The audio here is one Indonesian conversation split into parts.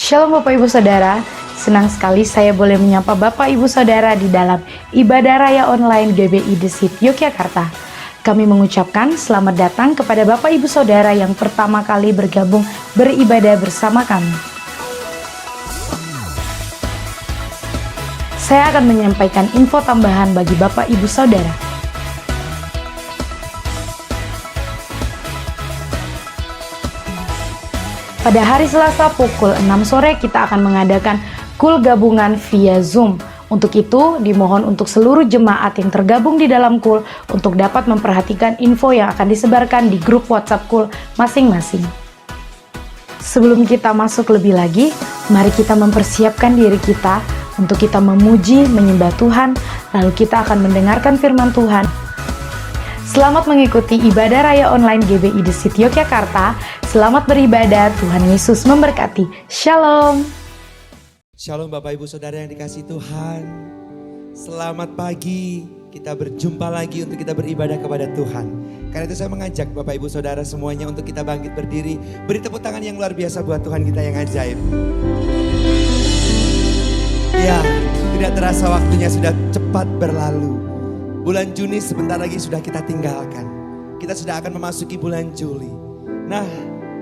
Shalom Bapak Ibu Saudara, senang sekali saya boleh menyapa Bapak Ibu Saudara di dalam ibadah raya online GBI The City Yogyakarta. Kami mengucapkan selamat datang kepada Bapak Ibu Saudara yang pertama kali bergabung beribadah bersama kami. Saya akan menyampaikan info tambahan bagi Bapak Ibu Saudara. Pada hari Selasa pukul 6 sore kita akan mengadakan KUL gabungan via Zoom. Untuk itu, dimohon untuk seluruh jemaat yang tergabung di dalam KUL untuk dapat memperhatikan info yang akan disebarkan di grup WhatsApp KUL masing-masing. Sebelum kita masuk lebih lagi, mari kita mempersiapkan diri kita untuk kita memuji, menyembah Tuhan, lalu kita akan mendengarkan firman Tuhan. Selamat mengikuti ibadah raya online GBI The City Yogyakarta. Selamat beribadah, Tuhan Yesus memberkati. Shalom. Shalom Bapak Ibu Saudara yang dikasihi Tuhan. Selamat pagi, kita berjumpa lagi untuk kita beribadah kepada Tuhan. Karena itu saya mengajak Bapak Ibu Saudara semuanya untuk kita bangkit berdiri. Beri tepuk tangan yang luar biasa buat Tuhan kita yang ajaib. Ya, tidak terasa waktunya sudah cepat berlalu. Bulan Juni sebentar lagi sudah kita tinggalkan. Kita sudah akan memasuki bulan Juli. Nah,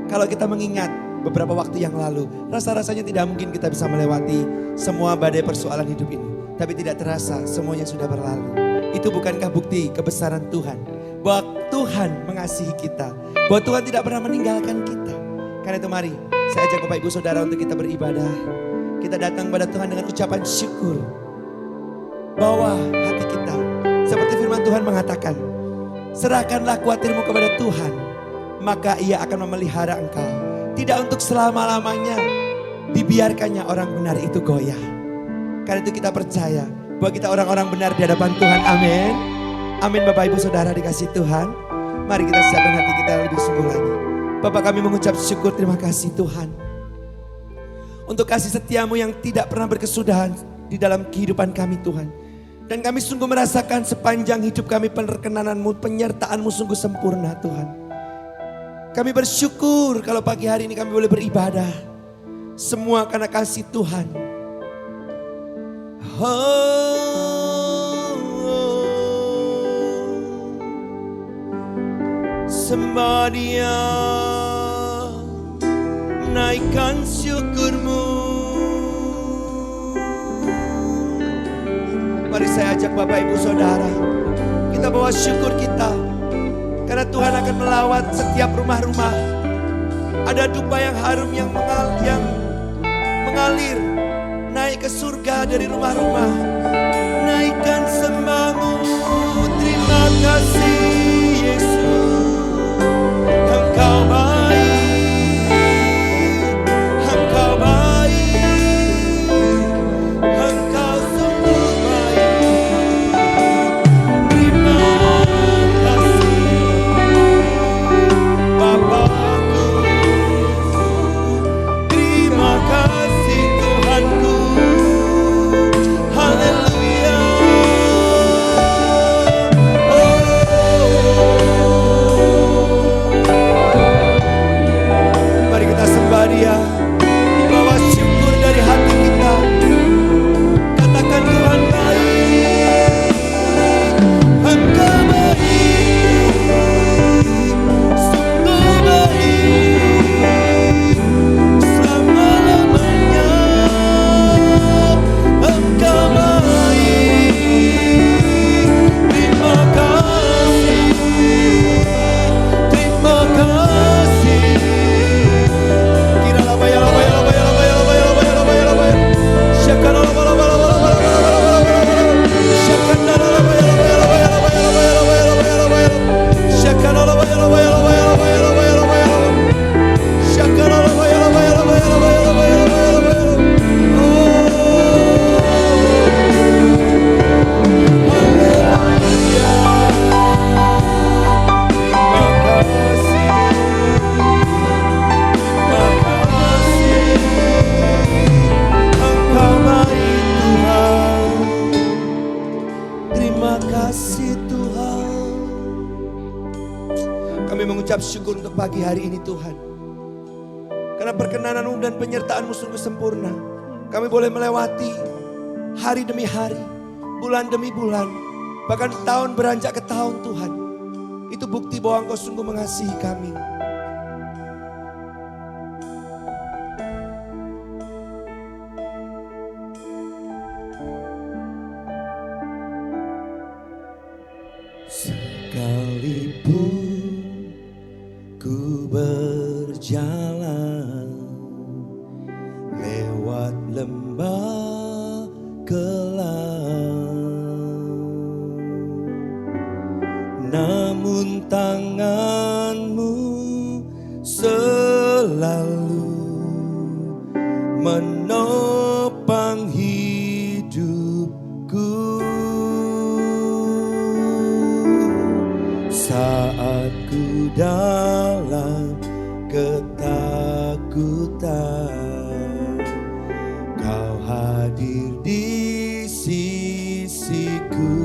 kalau kita mengingat beberapa waktu yang lalu, rasa-rasanya tidak mungkin kita bisa melewati semua badai persoalan hidup ini. Tapi tidak terasa semuanya sudah berlalu. Itu bukankah bukti kebesaran Tuhan? Bahwa Tuhan mengasihi kita. Bahwa Tuhan tidak pernah meninggalkan kita. Karena itu mari, saya ajak Bapak Ibu Saudara untuk kita beribadah. Kita datang kepada Tuhan dengan ucapan syukur. Bahwa hati kita, seperti firman Tuhan mengatakan, serahkanlah khawatirmu kepada Tuhan, maka Ia akan memelihara engkau. Tidak untuk selama-lamanya dibiarkannya orang benar itu goyah. Karena itu kita percaya bahwa kita orang-orang benar di hadapan Tuhan. Amin. Amin Bapak Ibu Saudara dikasih Tuhan. Mari kita siapkan hati kita lebih sungguh lagi. Bapak kami mengucap syukur, terima kasih Tuhan. Untuk kasih setiamu yang tidak pernah berkesudahan di dalam kehidupan kami Tuhan. Dan kami sungguh merasakan sepanjang hidup kami perkenananmu, penyertaanmu sungguh sempurna Tuhan. Kami bersyukur kalau pagi hari ini kami boleh beribadah. Semua karena kasih Tuhan. Sembah Dia, naikkan syukurmu. Mari saya ajak Bapak Ibu Saudara, kita bawa syukur kita. Karena Tuhan akan melawat setiap rumah-rumah. Ada dupa yang harum yang mengalir naik ke surga dari rumah-rumah. Naikkan sembahmu, terima kasih Yesus. Engkau baik, Engkau baik, Engkau sungguh baik. Terima kasih Bapakku, terima kasih Tuhanku. Haleluya. Mari kita sembah Dia, bawa syukur dari hati kita. Katakan Tuhan baik, Engkau baik, sungguh baik, selama-lamanya. Engkau baik, terima kasih, terima kasih. Kira laba ya laba ya laba ya laba ya laba ya laba ya laba ya laba ya. Syakana laba laba laba laba laba laba laba laba. Syakana laba ya laba ya laba ya laba ya laba ya laba ya laba ya laba ya. Syakana laba ya laba ya laba ya laba ya laba ya laba ya laba. Syakana laba ya laba ya laba ya laba ya laba ya laba ya laba ya laba. Terima kasih Tuhan. Kami mengucap syukur untuk pagi hari ini Tuhan. Karena perkenananmu dan penyertaanmu sungguh sempurna. Kami boleh melewati hari demi hari, bulan demi bulan, bahkan tahun beranjak ke tahun Tuhan. Itu bukti bahwa Engkau sungguh mengasihi kami. Sekalipun ku berjalan lewat lembah gelap, namun tanganmu selalu menopang hidupku. Saat ku dalam ketakutan, Kau hadir di sisiku.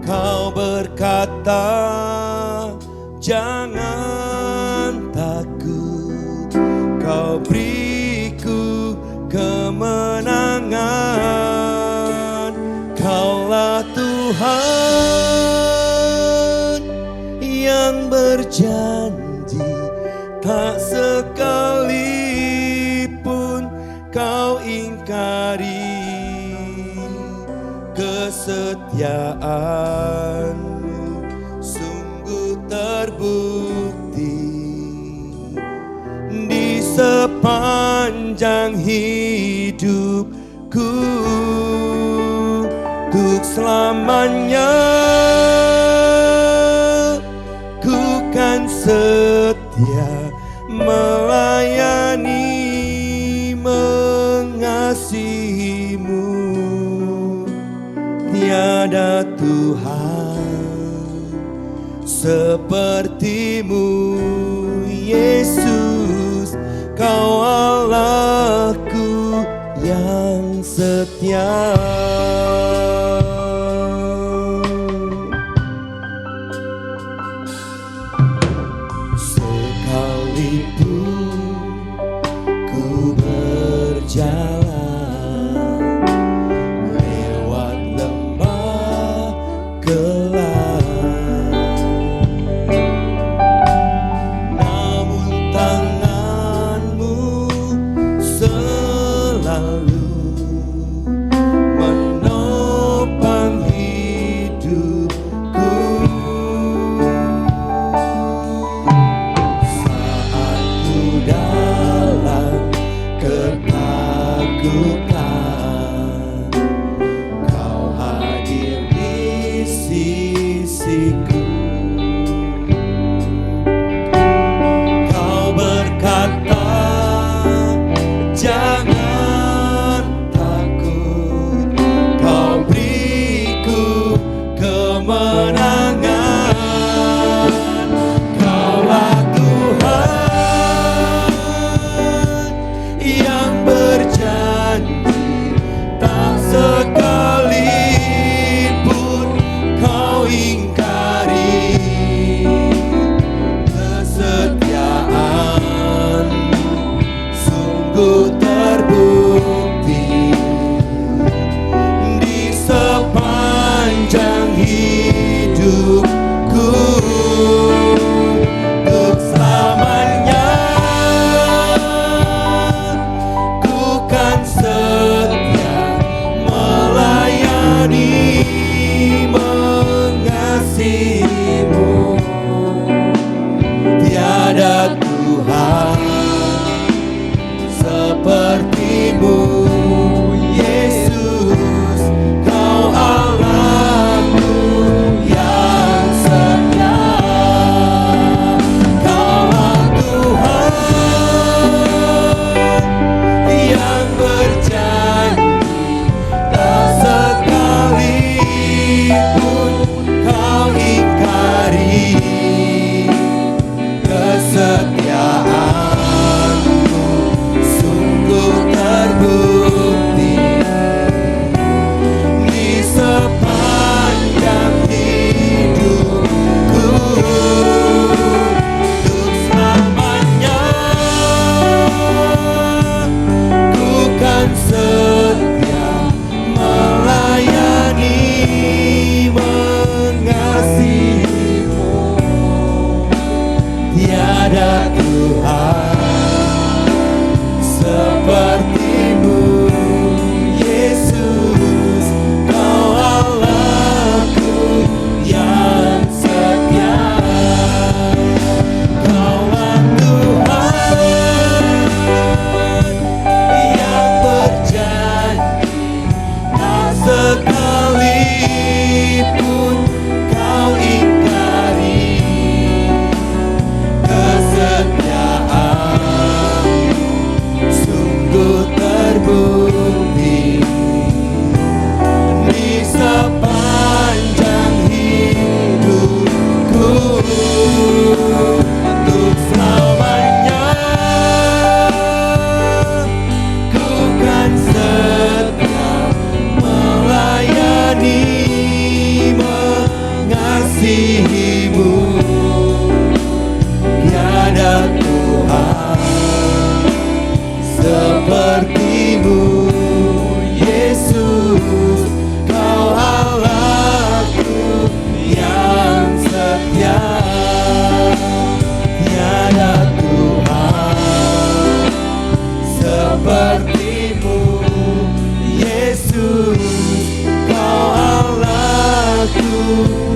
Kau berkata, jangan takut, Kau beriku kemenangan. Kaulah Tuhan yang berjanji, tak sekalipun Kau ingkari kesetiaan-Mu sungguh terbukti di sepanjang hidupku. Untuk selamanya ku kan setia melayani, mengasihi-Mu. Tiada Tuhan seperti-Mu, Yesus. Kau Allahku yang setia. Sekalipun ku berjalan lewat lembah gelap, namun tangan-Mu selalu menopang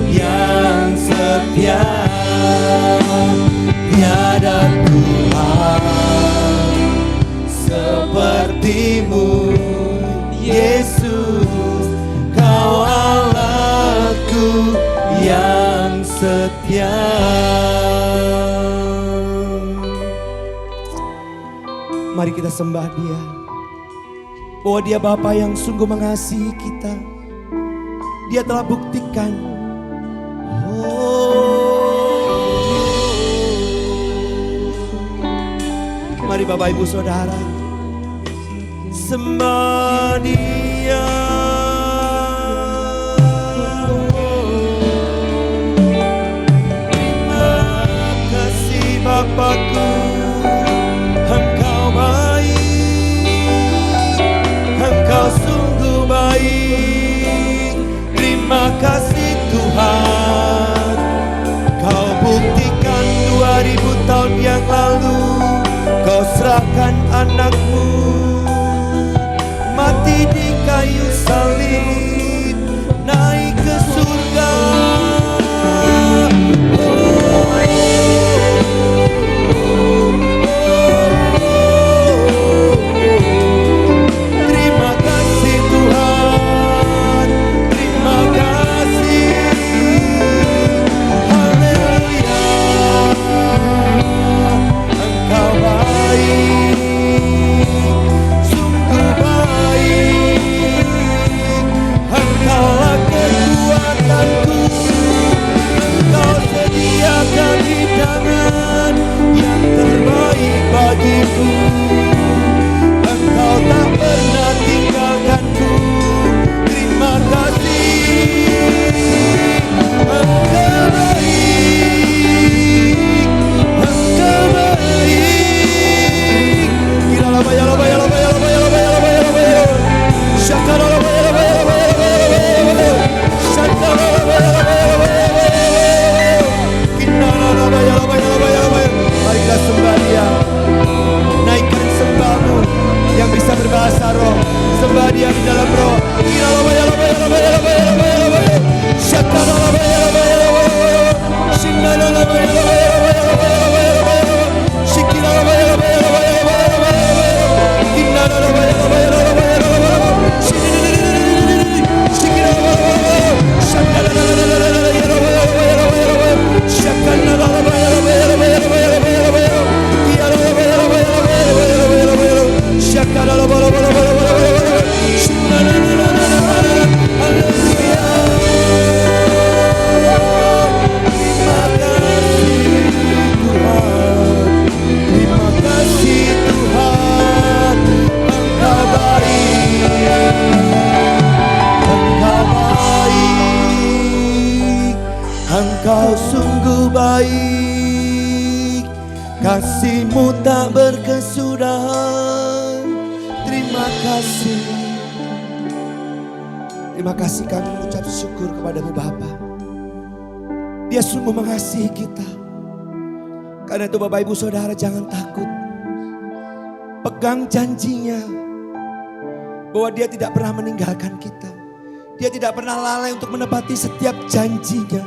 yang setia. Tiada Tuhan sepertimu, Yesus. Kau Allahku yang setia. Mari kita sembah Dia, bahwa Dia Bapa yang sungguh mengasihi kita. Dia telah buktikan. Mari Bapak Ibu Saudara, sembah Dia. Terima kasih Bapakku, Engkau baik, Engkau sungguh baik. Terima kasih Tuhan, Kau buktikan 2000 tahun yang lalu. Kau serahkan anakmu mati di kayu salib, naik ke surga. Terima kasih Tuhan, terima kasih. Haleluya. Engkau baik, sungguh baik. Engkaulah kekuatanku. Engkau sediakan hidangan yang terbaik bagiku. Engkau tak pernah tinggalkanku. Terima kasih. Engkau baik, Engkau baik. Kira la baya la baya la baya la baya la baya la baya la baya. Shakara la baya la baya la baya la baya la baya. Shakara la baya la baya la baya la baya. Kinara la baya la baya la baya la baya. Mari kita sembah Dia. Naikkan sembahmu yang bisa berbahasa roh. Sembah Dia di dalam roh. Kira la baya la baya la baya la baya la baya la baya. Shakara la baya la baya la baya. Shinara la baya la baya la baya la baya la baya. Shikira la baya la baya la baya la baya la baya. Kinara la baya la baya la baya la baya. Shikira la baya la baya. Shakara la baya la baya la baya la baya. Shakara la baya la baya la baya la baya la baya. Kira la baya la baya la baya la baya la baya. Shakara la baya la baya la baya la baya. Shikara la baya la baya. Haleluya. Terima kasih Tuhan, Engkau baik, Engkau baik, Engkau sungguh baik. Kasih-Mu tak berkesudahan. Terima kasih. Terima kasih kami mengucap syukur kepada-Mu Bapa. Dia sungguh mengasihi kita. Karena itu Bapak Ibu Saudara jangan takut. Pegang janjinya bahwa Dia tidak pernah meninggalkan kita. Dia tidak pernah lalai untuk menepati setiap janjinya.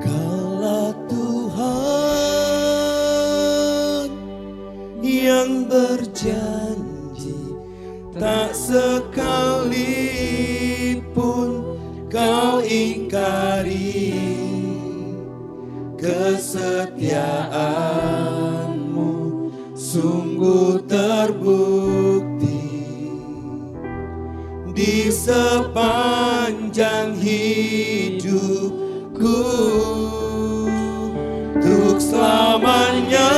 Kaulah Tuhan yang berjanji, tak sekalipun Kau ingkari. Kesetiaan-Mu sungguh terbukti di sepanjang hidupku. Untuk selamanya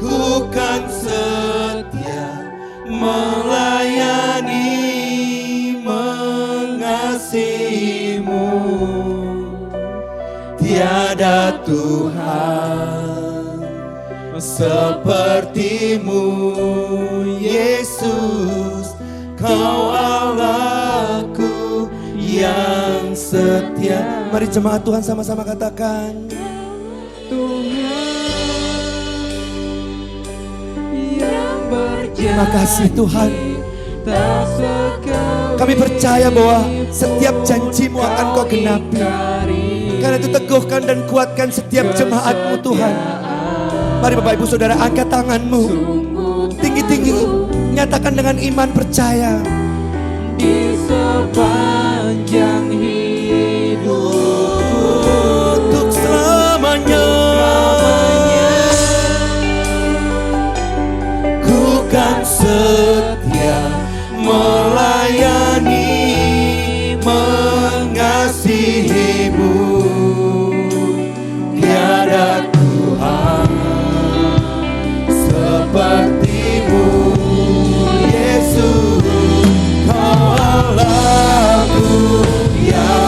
ku kan setia melayani, mengasihi-Mu. Tiada Tuhan seperti-Mu, Yesus. Kau Allahku yang setia. Mari jemaat Tuhan sama-sama katakan. Terima kasih Tuhan. Kami percaya bahwa setiap janji-Mu akan Kau genapi. Karena itu teguhkan dan kuatkan setiap jemaat-Mu Tuhan. Mari Bapak Ibu Saudara angkat tangan-Mu tinggi-tinggi, nyatakan dengan iman percaya. Di sepanjang hidup Untuk selamanya ku kan setia melayani, mengasihi-Mu. Tiada Tuhan seperti-Mu, Yesus. Allahku yang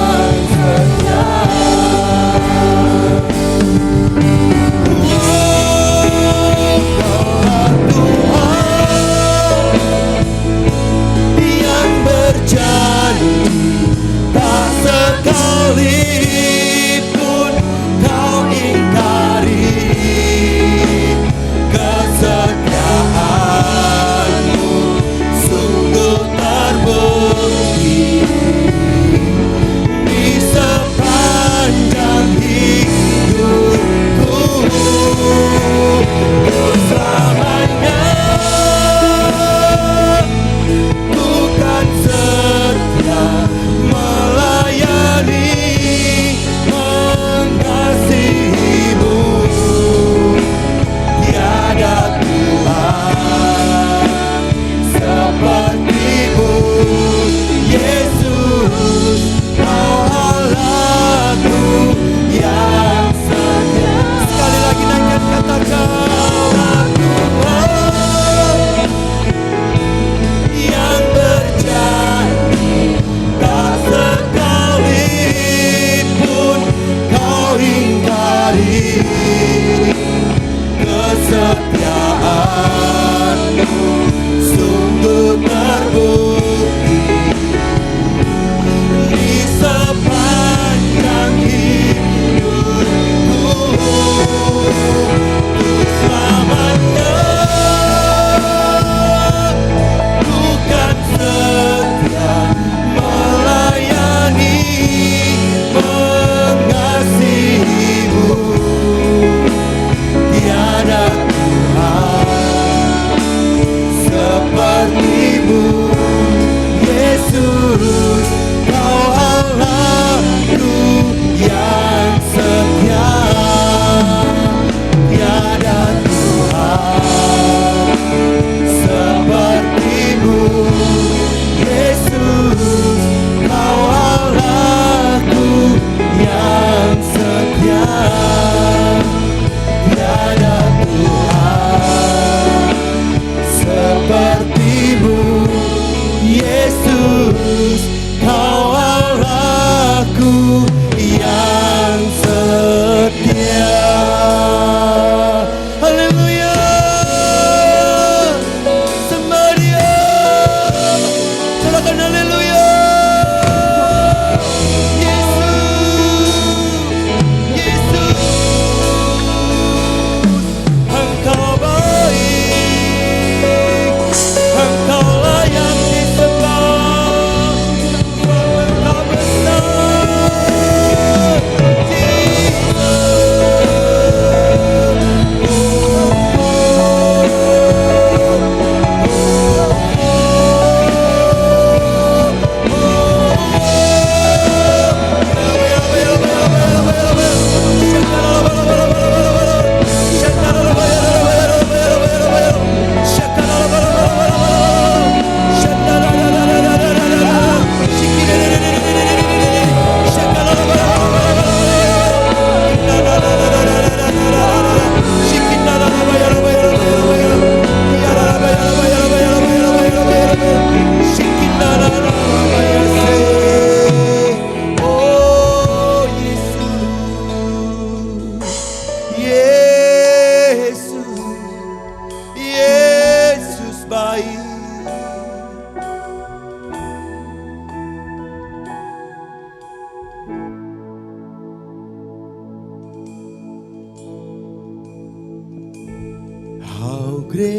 great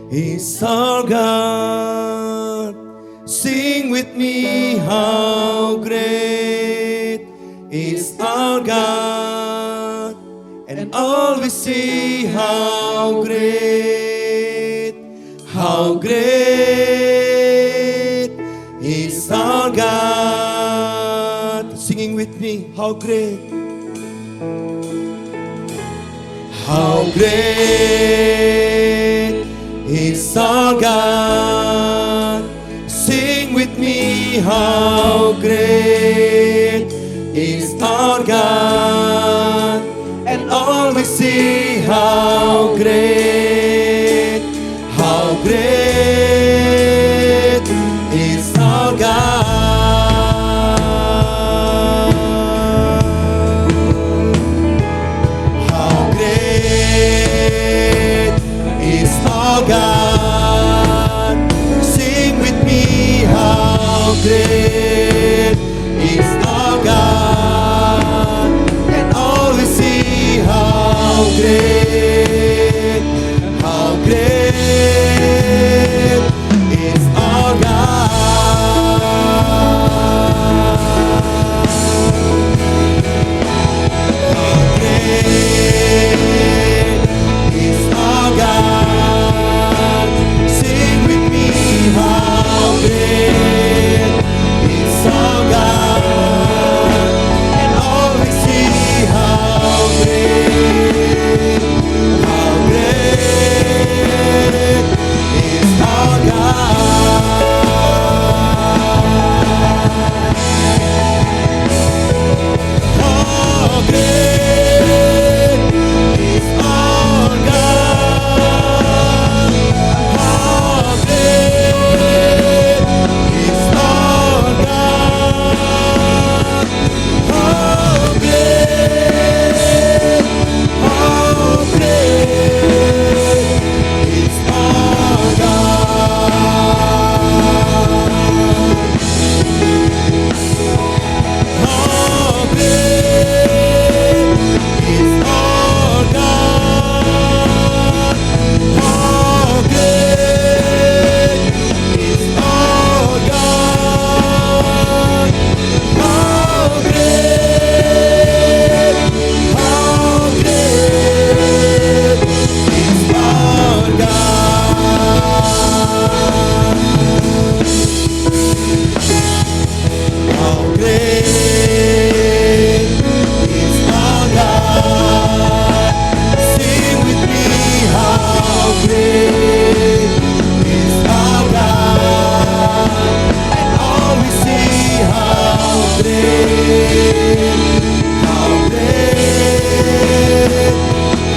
is our God. Sing with me, how great is our God. And all we see, how great is our God. Singing with me, how great. How great is our God. Sing with me, how great is our God. And all we see, how great is our God. How great is our God. Sing with me, how great is our God. And all we see, how great is our God. How great is our God. Sing with me, how great is our God. And all we see, how great is our God. How great is our God. How great is our God. How great is our God. How great is our God. How great is our God. How great is our God. How great is our God. Sing with me, how great is our God. And all we see, how great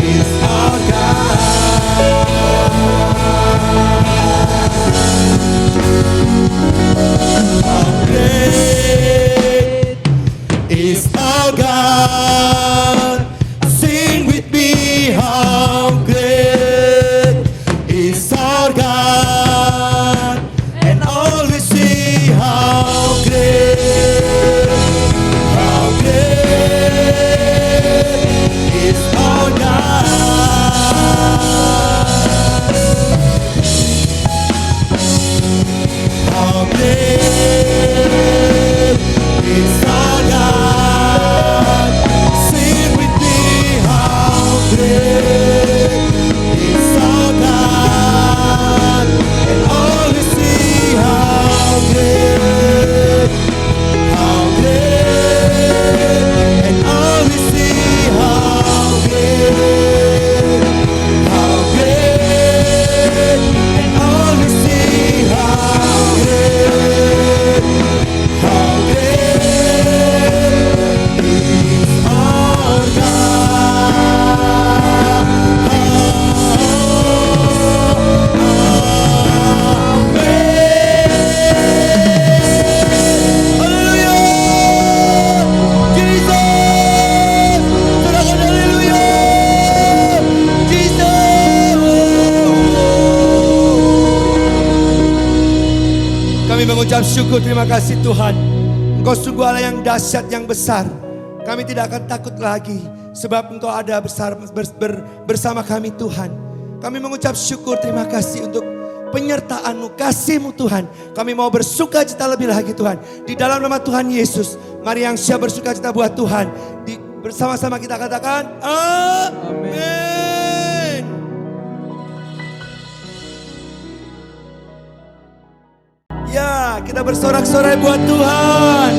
is our God. How great is our God. Sing with me, how great is our God. And all we see, how great is our God. How great is our God. Sing with me, how great is our God. And all we see, how great, and all we see, how great, and all we see, how great is our Kami mengucap syukur, terima kasih Tuhan. Engkau sungguh Allah yang dahsyat, yang besar. Kami tidak akan takut lagi. Sebab Engkau ada bersama kami Tuhan. Kami mengucap syukur, terima kasih untuk penyertaan-Mu, kasih-Mu Tuhan. Kami mau bersuka cita lebih lagi Tuhan. Di dalam nama Tuhan Yesus, mari yang siap bersuka cita buat Tuhan. Bersama-sama kita katakan, amin. Ya, kita bersorak-sorai buat Tuhan.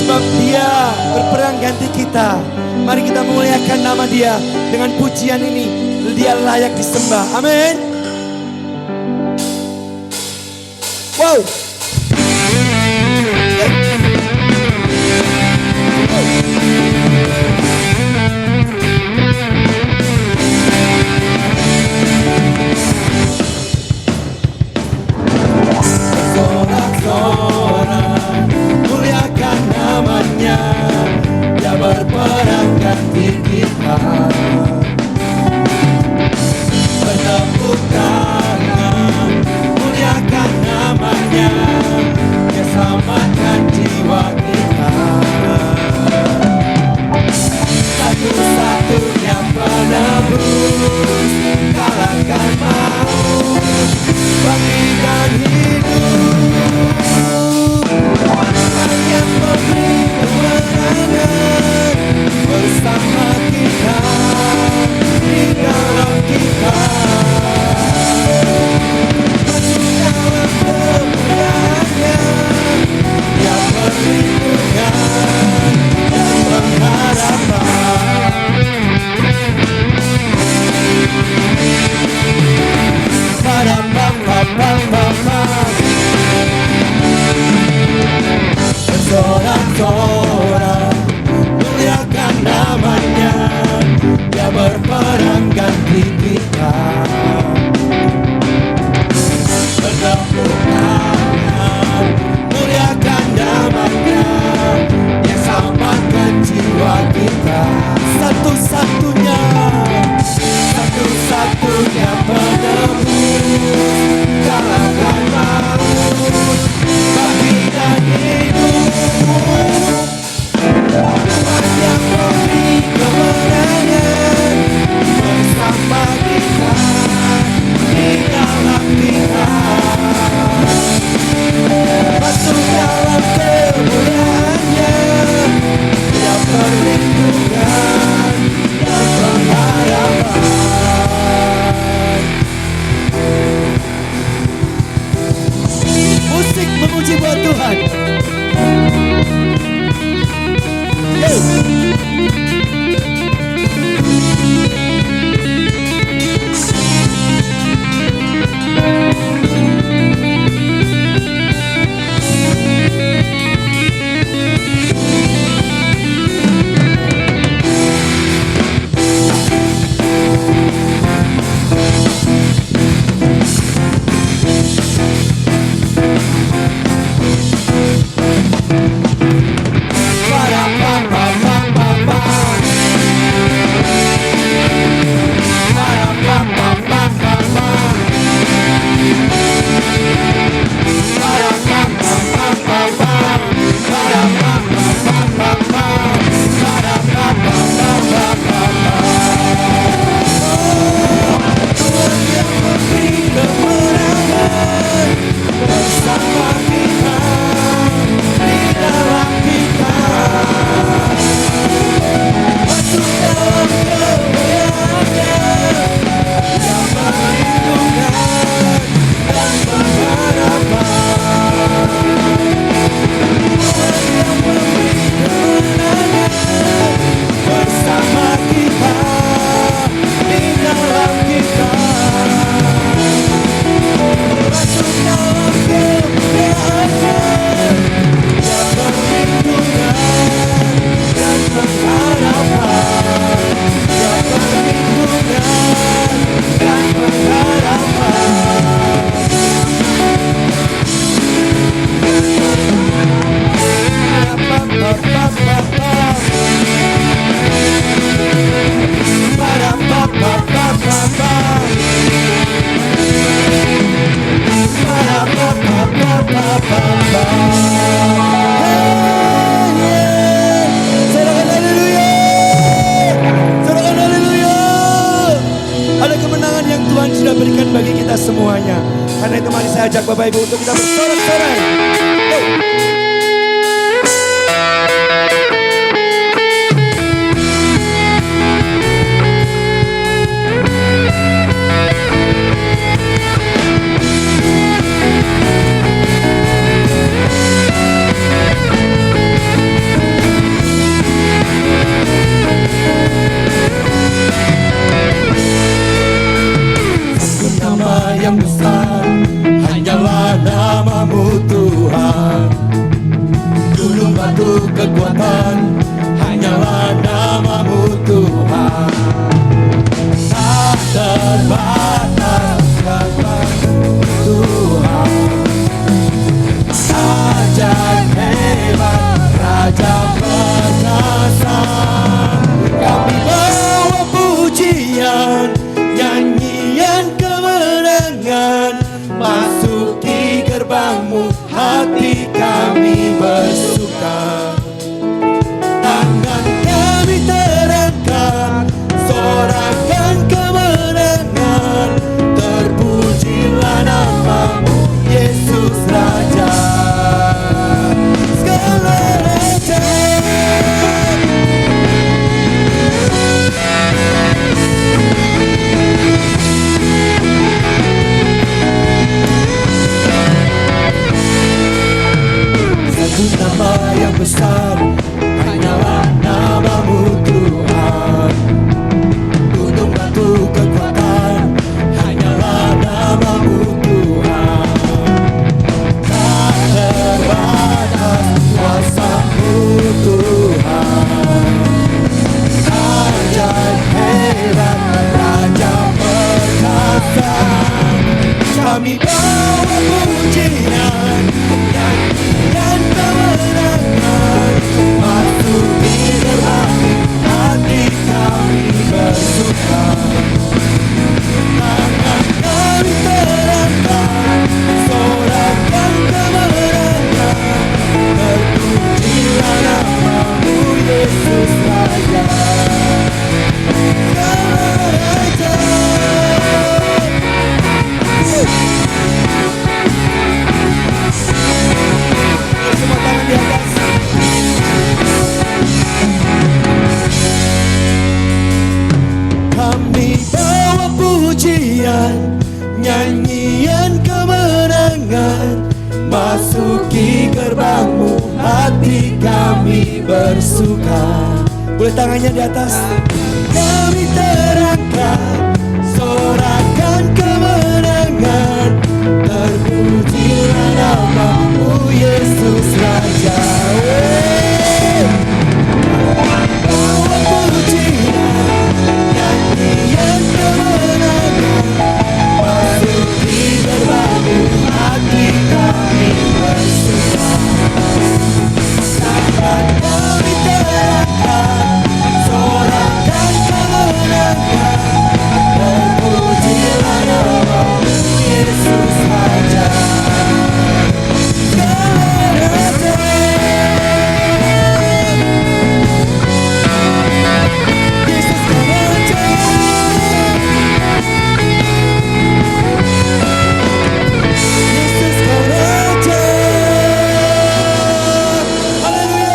Sebab Dia berperang ganti kita. Mari kita memuliakan nama Dia. Dengan pujian ini, Dia layak disembah. Amin. Wow. Sorak-sorai muliakan namanya, Dia berperang ganti kita. Bertepuk tangan muliakan namanya, Dia selamatkan jiwa kita. Satu-satunya penebus, kalahkan maut, bangkitkan hidup. Tuhan yang memberi kemenangan bersama kita, di dalam kita. Masuk dalam kemuliaannya, Dia perlindungan dan pengharapan. Bersorak-sorai muliakan namanya, Dia berperang ganti kita. Bertepuk tangan muliakan namanya, Dia selamatkan jiwa kita. Satu-satunya penebus, kalahkan maut, bangkitkan hidup. Tuhan yang memberi kemenangan bersama kita, di dalam kita. Masuk dalam kemuliaannya, Dia perlindungan dan pengharapan. Musik memuji buat Tuhan. Para Saya ajak Bapak Ibu untuk kita bersorak-sorai. Go. Nama yang besar hanyalah namamu Tuhan. Gunung batu kekuatan hanyalah namamu Tuhan. Tak terbatas kekuatan Tuhan. Ajaib hebat Raja perkasa. Kami bawa pujian, nyanyian kemenangan, masuki gerbangmu, hati kami bersuka. Tangan kami terangkat, sorakan kemenangan, terpujilah namamu, Yesus Raja. Segala raja. Satu nama yang besar hanyalah namamu Tuhan. Gunung batu kekuatan hanyalah namamu Tuhan. Tak terbatas kuasa-Mu Tuhan. Ajaib hebat Raja perkasa. Kami bawa pujian, nyanyian kemenangan, masuki gerbang, hati kami bersuka. Tangan kami terangkat, sorakan kemenangan, terpujilah namamu, Yesus Raja. Segala raja. Semua tangan di atas. Kami bawa pujian, nyanyian kemenangan, masuki gerbangmu, hati kami bersuka. Boleh tangannya di atas. Kami terangkat, sorakan kemenangan, terpujilah namamu, Yesus Raja. Bawa pujian, nyanyian kemenangan, masuki gerbangmu, hati kami bersuka. Tangan kami terangkat, sorakan kemenangan, terpujilah namamu, Yesus Raja. Segala raja. Yesus Raja. Yesus Raja. Haleluya.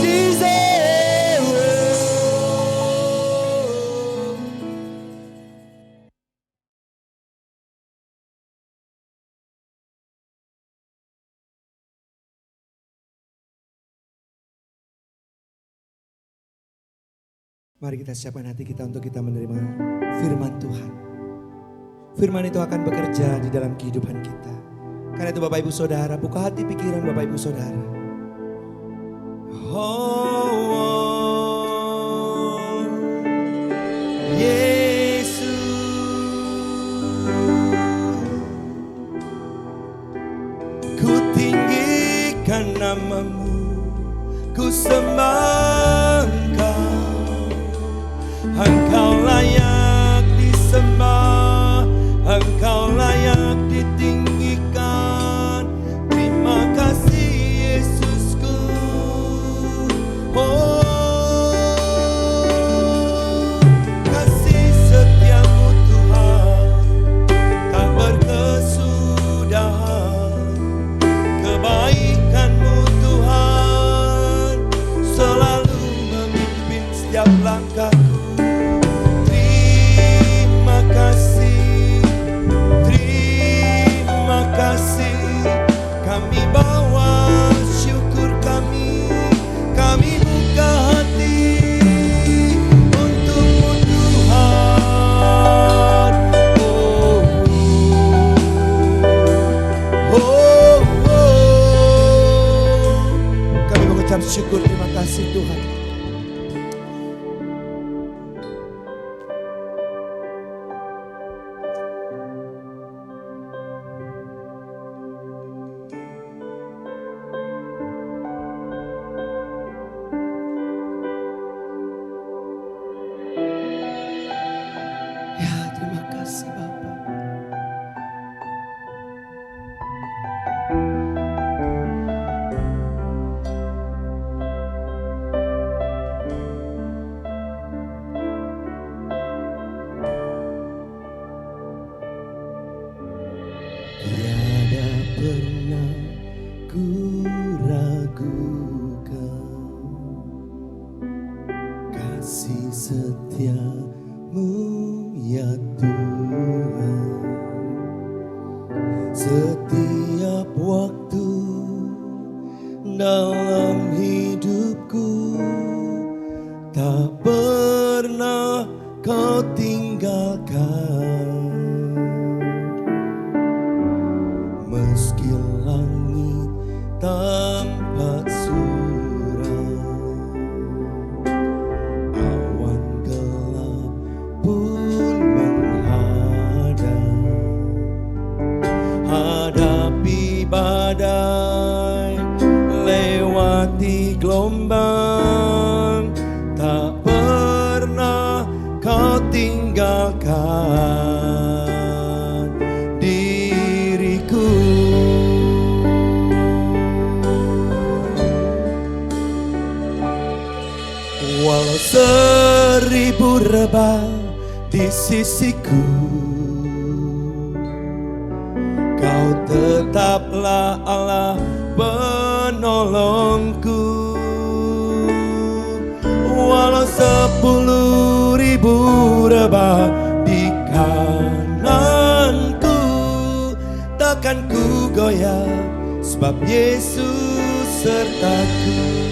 Jesus. Mari kita siapkan hati kita untuk kita menerima firman Tuhan. Firman itu akan bekerja di dalam kehidupan kita. Karena itu Bapak Ibu Saudara, buka hati pikiran Bapak Ibu Saudara. Yesus, ku tinggikan namamu, ku sembah Engkau. Engkau layak disembah, Engkau layak ditinggikan. Terima kasih Yesusku. Oh, kasih setiamu Tuhan tak mengucap syukur, terima kasih Tuhan. Ya, terima kasih Bapa. Tiada pernah ku ragukan kasih setiamu ya Tuhan. Setiap waktu dalam hidupku tak pernah kau tinggalkan. Meski langit tampak suram, awan gelap pun menghadang. Hadapi badai, lewati gelombang, tak pernah kau tinggalkan diriku. Walau 1000 rebah di sisiku, Kau tetaplah Allah penolongku. Walau 10.000 rebah di kananku, takkan ku goyah, sebab Yesus sertaku.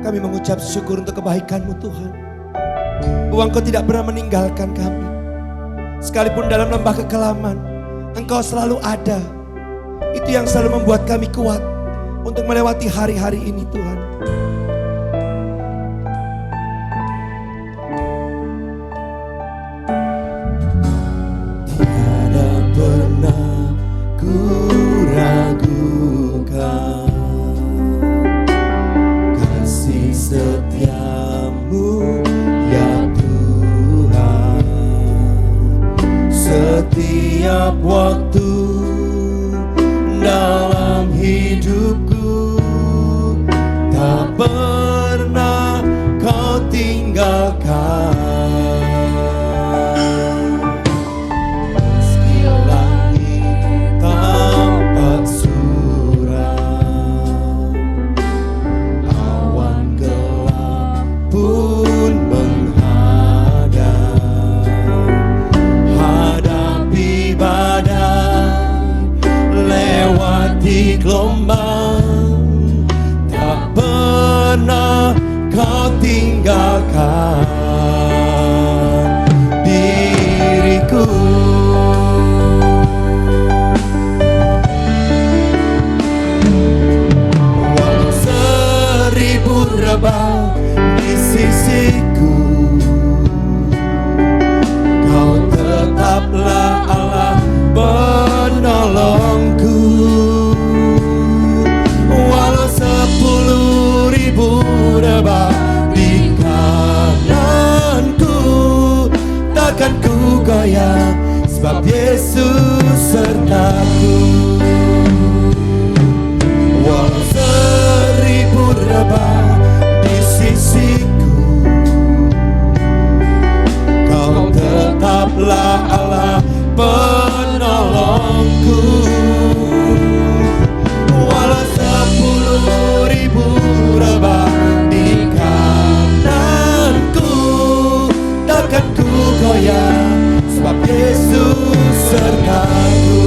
Kami mengucap syukur untuk kebaikan-Mu Tuhan. Engkau tidak pernah meninggalkan kami. Sekalipun dalam lembah kekelaman, Engkau selalu ada. Itu yang selalu membuat kami kuat untuk melewati hari-hari ini Tuhan. Tiada pernah ku ragukan kasih setiamu ya Tuhan. Setiap waktu dalam hidupku tak pernah kau tinggalkan. Meski langit tampak suram, awan gelap pun menghadang. Hadapi badai, lewati gelombang, tak pernah kau tinggalkan diriku. Walau 1000 rebah di sisiku, Kau tetaplah Allah penolongku. Walau 10.000 rebah di kananku, takkan ku goyah, sebab Yesus sertaku. Walau 1000 rebah di sisiku, Kau tetaplah Allah penolongku. Walau 10.000 rebah di kananku, takkan ku goyah, sebab Yesus sertaku.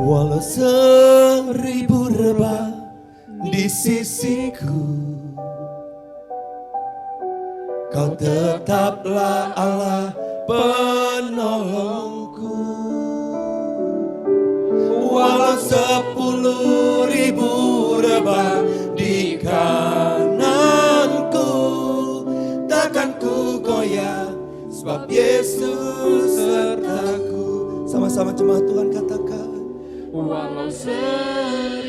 Walau 1000 rebah di sisiku, Kau tetaplah Allah penolongku. Walau 10.000 rebah di kananku, takkan ku goyah, sebab Yesus sertaku. Sama-sama jemaat Tuhan katakan, Walau 1000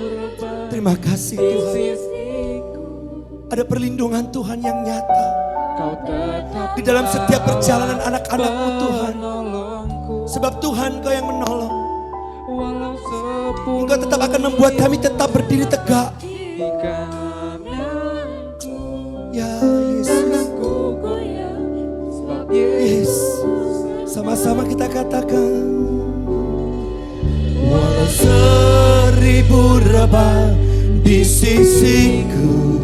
rebah terima kasih di Tuhan. sisiku, Ada perlindungan Tuhan yang nyata Kau tetap di dalam setiap perjalanan anak-anak-Mu Tuhan. penolongku. Sebab Tuhan Kau yang menolong. Walau 10 Engkau tetap akan membuat kami tetap berdiri tegak. di kananku, Ya Yesus, ku goyah, sebab yes. Yesus. Sama-sama kita katakan, walau 1000 rebah di sisiku,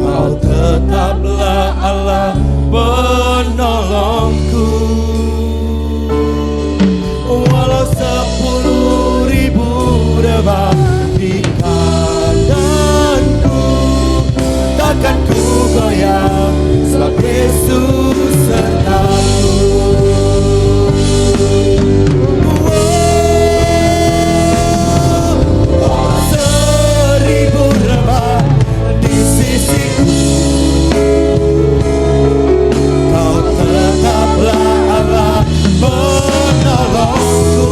Kau tetaplah Allah penolongku. Walau 10.000 rebah di kananku, takkan ku goyah, sebab Yesus sertaku. Walau 1000 rebah di sisiku, Kau tetaplah Allah penolongku.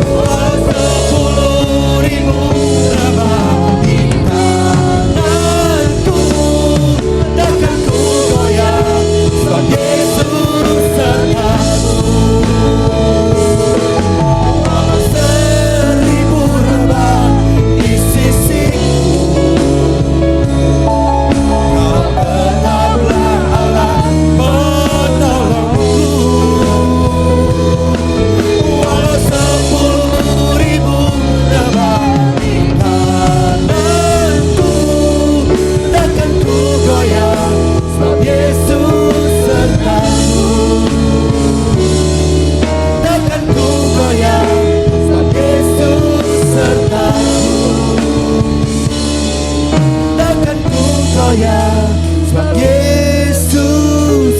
Walau 10.000 rebah di kananku, takkan ku goyah, sebab Yesus sertaku. Walau 1000 rebah di sisiku, Kau tetaplah Allah penolongku. Walau 10.000 rebah di kananku, takkan ku goyah, sebab Yesus sertaku. Takkan ku goyah, sebab Yesus sertaku. Takkan ku goyah, sebab Yesus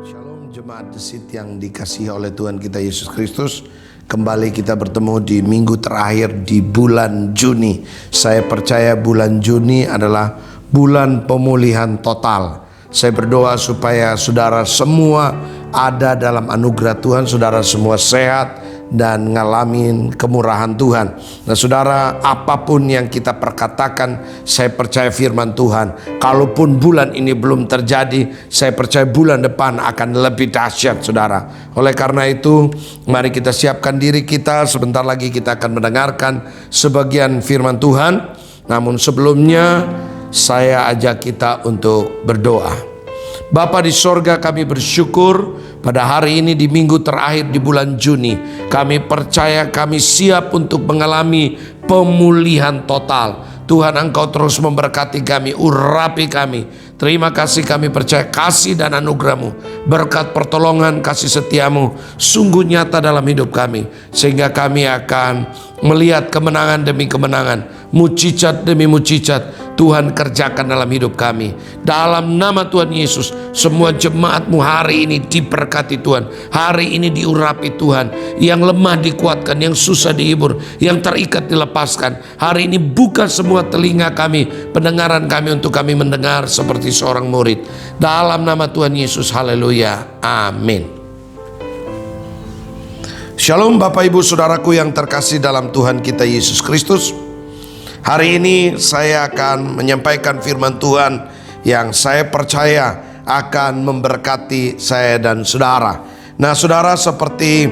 Shalom jemaat The Seed yang dikasihi oleh Tuhan kita Yesus Kristus. Kembali kita bertemu di minggu terakhir di bulan Juni. Saya percaya bulan Juni adalah bulan pemulihan total. Saya berdoa supaya saudara semua ada dalam anugerah Tuhan, saudara semua sehat dan ngalamin kemurahan Tuhan. Nah saudara, apapun yang kita perkatakan, saya percaya firman Tuhan, kalaupun bulan ini belum terjadi, saya percaya bulan depan akan lebih dahsyat saudara. Oleh karena itu, mari kita siapkan diri kita. Sebentar lagi kita akan mendengarkan sebagian firman Tuhan. Namun sebelumnya, saya ajak kita untuk berdoa. Bapa di sorga, kami bersyukur pada hari ini di minggu terakhir di bulan Juni. Kami percaya kami siap untuk mengalami pemulihan total. Tuhan, Engkau terus memberkati kami, urapi kami. Terima kasih, kami percaya kasih dan anugerah-Mu, berkat pertolongan kasih setia-Mu sungguh nyata dalam hidup kami, sehingga kami akan melihat kemenangan demi kemenangan, mujizat demi mujizat Tuhan kerjakan dalam hidup kami. Dalam nama Tuhan Yesus, semua jemaat-Mu hari ini diberkati Tuhan, hari ini diurapi Tuhan. Yang lemah dikuatkan, yang susah dihibur, yang terikat dilepaskan. Hari ini buka semua telinga kami, pendengaran kami untuk kami mendengar seperti seorang murid. Dalam nama Tuhan Yesus, haleluya, amin. Shalom Bapak Ibu Saudaraku yang terkasih dalam Tuhan kita Yesus Kristus. Hari ini saya akan menyampaikan firman Tuhan yang saya percaya akan memberkati saya dan saudara. Nah saudara, seperti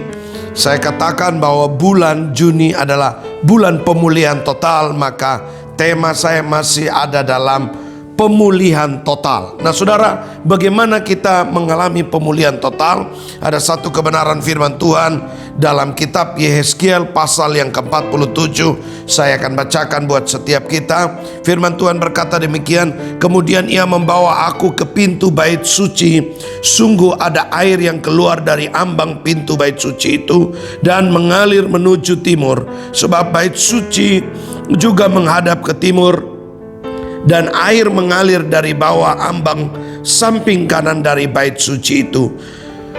saya katakan bahwa bulan Juni adalah bulan pemulihan total, maka tema saya masih ada dalam pemulihan total. Nah saudara, bagaimana kita mengalami pemulihan total? Ada satu kebenaran firman Tuhan dalam kitab Yehezkiel pasal yang ke-47. Saya akan bacakan buat setiap kita. Firman Tuhan berkata demikian, kemudian ia membawa aku ke pintu bait suci. Sungguh ada air yang keluar dari ambang pintu bait suci itu dan mengalir menuju timur, sebab bait suci juga menghadap ke timur, dan air mengalir dari bawah ambang samping kanan dari bait suci itu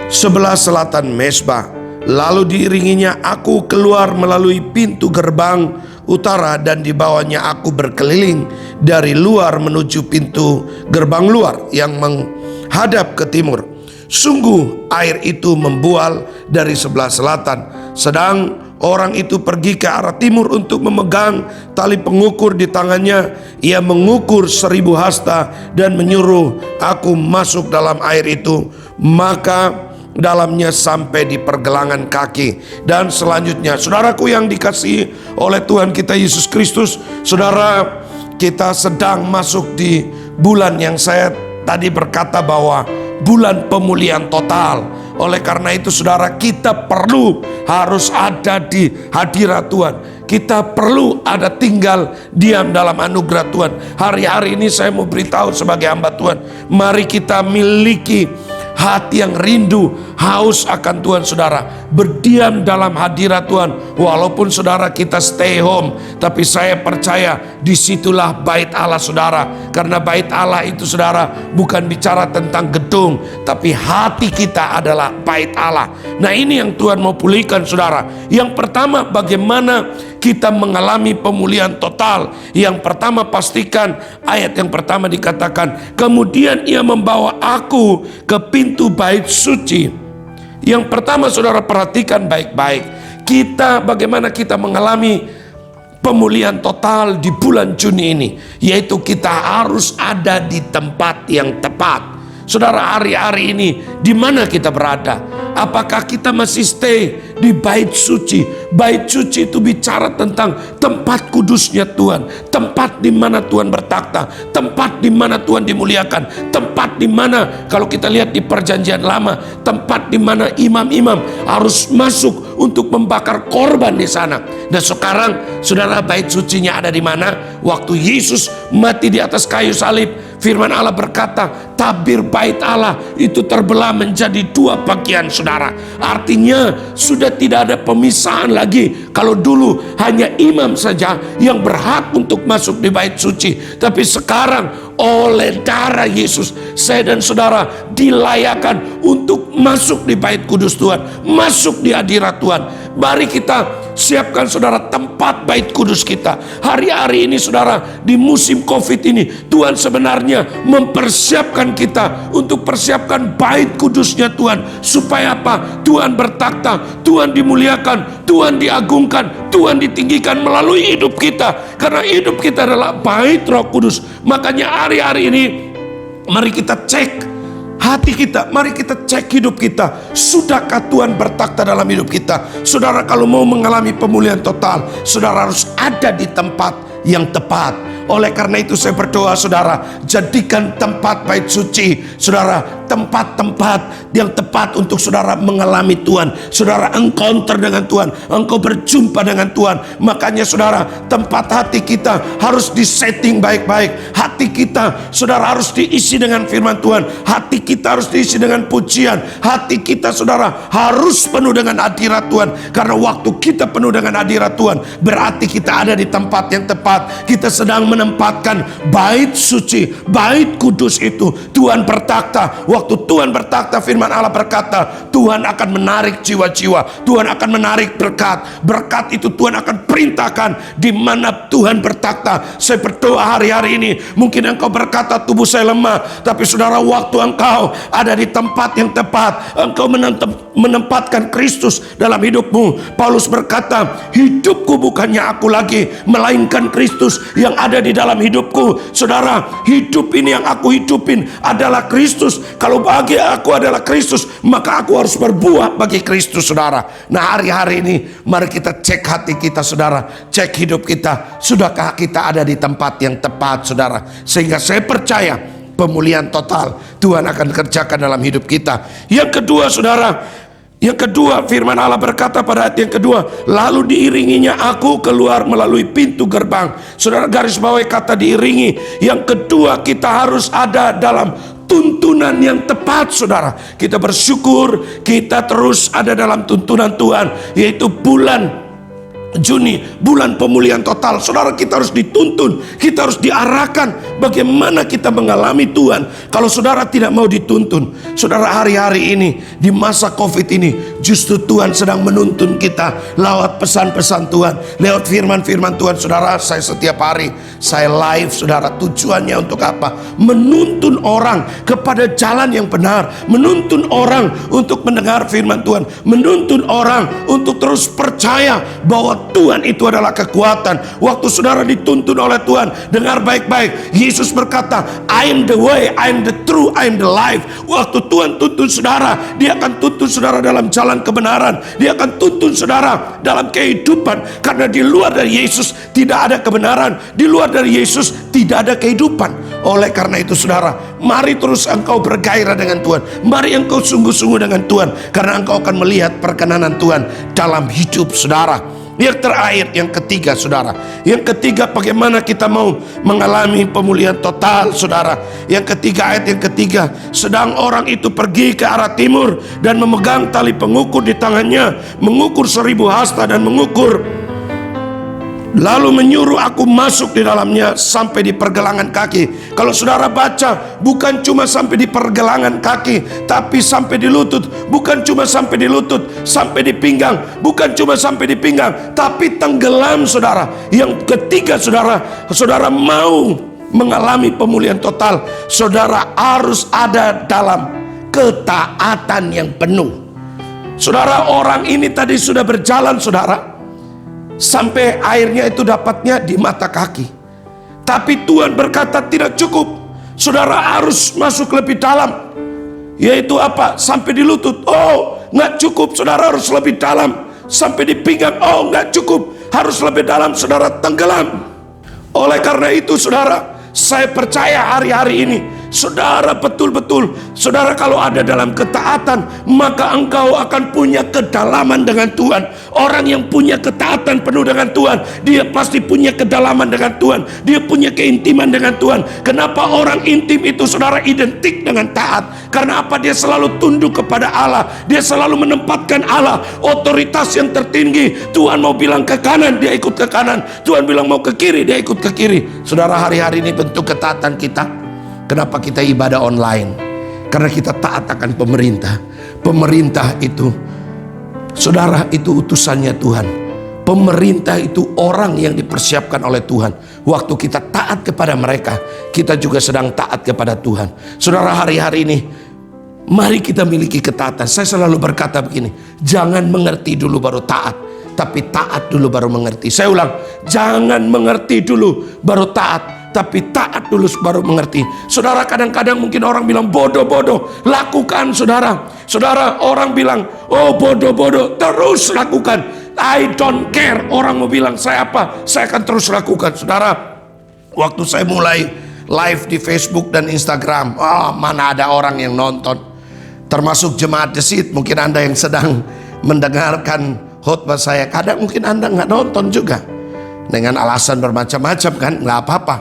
sebelah selatan mezbah. Lalu diiringinya aku keluar melalui pintu gerbang utara, dan dibawanya aku berkeliling dari luar menuju pintu gerbang luar yang menghadap ke timur. Sungguh air itu membual dari sebelah selatan, sedang orang itu pergi ke arah timur untuk memegang tali pengukur di tangannya. Ia mengukur 1000 hasta dan menyuruh aku masuk dalam air itu, maka dalamnya sampai di pergelangan kaki. Dan selanjutnya, saudaraku yang dikasihi oleh Tuhan kita Yesus Kristus, saudara, kita sedang masuk di bulan yang saya tadi berkata bahwa bulan pemulihan total. Oleh karena itu saudara, kita perlu harus ada di hadirat Tuhan. Kita perlu ada tinggal diam dalam anugerah Tuhan. Hari-hari ini saya mau beritahu sebagai hamba Tuhan, mari kita miliki hati yang rindu, haus akan Tuhan saudara. Berdiam dalam hadirat Tuhan. Walaupun saudara kita stay home, tapi saya percaya disitulah bait Allah saudara. Karena bait Allah itu saudara bukan bicara tentang gedung, tapi hati kita adalah bait Allah. Nah ini yang Tuhan mau pulihkan saudara. Yang pertama, bagaimana kita mengalami pemulihan total. Yang pertama, pastikan ayat yang pertama dikatakan, kemudian ia membawa aku ke pintu bait suci. Yang pertama saudara perhatikan baik-baik, kita bagaimana kita mengalami pemulihan total di bulan Juni ini, yaitu kita harus ada di tempat yang tepat. Saudara, hari-hari ini di mana kita berada? Apakah kita masih stay di bait suci? Bait suci itu bicara tentang tempat kudusnya Tuhan, tempat di mana Tuhan bertakhta, tempat di mana Tuhan dimuliakan, tempat di mana kalau kita lihat di perjanjian lama, tempat di mana imam-imam harus masuk untuk membakar korban di sana. Dan sekarang saudara, bait sucinya ada di mana? Waktu Yesus mati di atas kayu salib, firman Allah berkata, tabir bait Allah itu terbelah menjadi 2 bagian saudara. Artinya sudah tidak ada pemisahan lagi. Kalau dulu hanya imam saja yang berhak untuk masuk di bait suci, tapi sekarang oleh darah Yesus, saya dan saudara dilayakkan untuk masuk di bait kudus Tuhan, masuk di hadirat Tuhan. Mari kita siapkan saudara tempat bait kudus kita. Hari-hari ini saudara, di musim COVID ini, Tuhan sebenarnya mempersiapkan kita untuk persiapkan bait kudusnya Tuhan. Supaya apa? Tuhan bertakhta, Tuhan dimuliakan, Tuhan diagungkan, Tuhan ditinggikan melalui hidup kita. Karena hidup kita adalah bait Roh Kudus. Makanya hari-hari ini mari kita cek hati kita, mari kita cek hidup kita. Sudahkah Tuhan bertakhta dalam hidup kita? Saudara, kalau mau mengalami pemulihan total, saudara harus ada di tempat yang tepat. Oleh karena itu saya berdoa saudara, jadikan tempat bait suci saudara tempat-tempat yang tepat untuk saudara mengalami Tuhan. Saudara encounter dengan Tuhan, engkau berjumpa dengan Tuhan. Makanya saudara, tempat hati kita harus disetting baik-baik. Hati kita saudara harus diisi dengan firman Tuhan. Hati kita harus diisi dengan pujian. Hati kita saudara harus penuh dengan hadirat Tuhan. Karena waktu kita penuh dengan hadirat Tuhan, berarti kita ada di tempat yang tepat. Kita sedang menempatkan bait suci, bait kudus itu. Tuhan bertakhta. Waktu Tuhan bertakhta, firman Allah berkata, Tuhan akan menarik jiwa-jiwa, Tuhan akan menarik berkat. Berkat itu Tuhan akan perintahkan di mana Tuhan bertakhta. Saya berdoa hari-hari ini, mungkin engkau berkata tubuh saya lemah, tapi saudara, waktu engkau ada di tempat yang tepat, engkau menempatkan Kristus dalam hidupmu. Paulus berkata, hidupku bukannya aku lagi, melainkan Kristus yang ada di dalam hidupku. Saudara, hidup ini yang aku hidupin adalah Kristus. Kalau bagi aku adalah Kristus, maka aku harus berbuah bagi Kristus, saudara. Nah, hari-hari ini mari kita cek hati kita, saudara. Cek hidup kita. Sudahkah kita ada di tempat yang tepat, saudara? Sehingga saya percaya pemulihan total Tuhan akan kerjakan dalam hidup kita. Yang kedua, saudara, yang kedua, firman Allah berkata pada ayat yang kedua, lalu diiringinya aku keluar melalui pintu gerbang. Saudara, garis bawahi kata diiringi. Yang kedua, kita harus ada dalam tuntunan yang tepat, saudara. Kita bersyukur kita terus ada dalam tuntunan Tuhan, yaitu bulan Juni, bulan pemulihan total. Saudara, kita harus dituntun, kita harus diarahkan bagaimana kita mengalami Tuhan. Kalau saudara tidak mau dituntun, saudara, hari-hari ini di masa Covid ini justru Tuhan sedang menuntun kita lewat pesan-pesan Tuhan, lewat firman-firman Tuhan. Saudara, saya setiap hari saya live, saudara. Tujuannya untuk apa? Menuntun orang kepada jalan yang benar, menuntun orang untuk mendengar firman Tuhan, menuntun orang untuk terus percaya bahwa Tuhan itu adalah kekuatan. Waktu saudara dituntun oleh Tuhan, dengar baik-baik. Yesus berkata, I am the way, I am the truth, I am the life. Waktu Tuhan tuntun saudara, Dia akan tuntun saudara dalam jalan kebenaran. Dia akan tuntun saudara dalam kehidupan. Karena di luar dari Yesus tidak ada kebenaran, di luar dari Yesus tidak ada kehidupan. Oleh karena itu, saudara, mari terus engkau bergairah dengan Tuhan. Mari engkau sungguh-sungguh dengan Tuhan, karena engkau akan melihat perkenanan Tuhan dalam hidup saudara. Yang terakhir, yang ketiga, saudara. Yang ketiga, bagaimana kita mau mengalami pemulihan total, saudara. Yang ketiga, ayat yang ketiga, sedang orang itu pergi ke arah timur dan memegang tali pengukur di tangannya, mengukur 1000 hasta dan mengukur, lalu menyuruh aku masuk di dalamnya sampai di pergelangan kaki. Kalau saudara baca, bukan cuma sampai di pergelangan kaki, tapi sampai di lutut. Bukan cuma sampai di lutut, sampai di pinggang. Bukan cuma sampai di pinggang, tapi tenggelam, saudara. Yang ketiga, saudara, saudara mau mengalami pemulihan total, saudara harus ada dalam ketaatan yang penuh. Saudara, orang ini tadi sudah berjalan, saudara, sampai airnya itu dapatnya di mata kaki. Tapi Tuhan berkata tidak cukup, saudara harus masuk lebih dalam. Yaitu apa? Sampai di lutut. Oh, nggak cukup, saudara harus lebih dalam. Sampai di pinggang. Oh, nggak cukup, harus lebih dalam, saudara, tenggelam. Oleh karena itu, saudara, saya percaya hari-hari ini saudara betul-betul, saudara, kalau ada dalam ketaatan, maka engkau akan punya kedalaman dengan Tuhan. Orang yang punya ketaatan penuh dengan Tuhan, dia pasti punya kedalaman dengan Tuhan. Dia punya keintiman dengan Tuhan. Kenapa orang intim itu, saudara, identik dengan taat? Karena apa? Dia selalu tunduk kepada Allah. Dia selalu menempatkan Allah, otoritas yang tertinggi. Tuhan mau bilang ke kanan, dia ikut ke kanan. Tuhan bilang mau ke kiri, dia ikut ke kiri. Saudara, hari-hari ini bentuk ketaatan kita. Kenapa kita ibadah online? Karena kita taat akan pemerintah. Pemerintah itu, saudara, itu utusannya Tuhan. Pemerintah itu orang yang dipersiapkan oleh Tuhan. Waktu kita taat kepada mereka, kita juga sedang taat kepada Tuhan. Saudara, hari-hari ini mari kita miliki ketaatan. Saya selalu berkata begini, jangan mengerti dulu baru taat, tapi taat dulu baru mengerti. Saya ulang, jangan mengerti dulu baru taat, tapi taat dulu baru mengerti. Saudara, kadang-kadang mungkin orang bilang bodoh-bodoh, lakukan, saudara. Saudara, orang bilang, oh bodoh-bodoh, terus lakukan. I don't care. Orang mau bilang saya apa, saya akan terus lakukan. Saudara, waktu saya mulai live di Facebook dan Instagram, mana ada orang yang nonton. Termasuk jemaat The Seed, mungkin Anda yang sedang mendengarkan khotbah saya, kadang mungkin Anda nggak nonton juga. Dengan alasan bermacam-macam, kan, nggak apa-apa.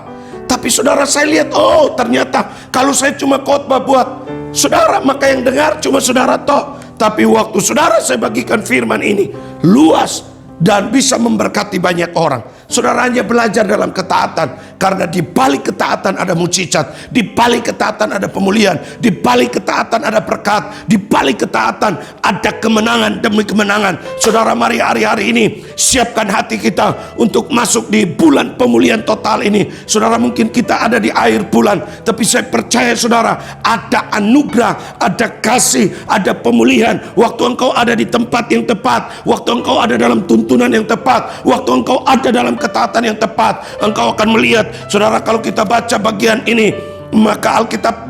Tapi saudara, saya lihat, oh ternyata kalau saya cuma khotbah buat saudara, maka yang dengar cuma saudara toh. Tapi waktu saudara saya bagikan firman ini luas dan bisa memberkati banyak orang, saudara hanya belajar dalam ketaatan. Karena di balik ketaatan ada mukjizat, di balik ketaatan ada pemulihan, di balik ketaatan ada berkat, di balik ketaatan ada kemenangan demi kemenangan. Saudara, mari hari-hari ini siapkan hati kita untuk masuk di bulan pemulihan total ini. Saudara, mungkin kita ada di akhir bulan, tapi saya percaya saudara, ada anugerah, ada kasih, ada pemulihan. Waktu engkau ada di tempat yang tepat, waktu engkau ada dalam tuntunan yang tepat, waktu engkau ada dalam ketaatan yang tepat, engkau akan melihat. Saudara, kalau kita baca bagian ini, maka Alkitab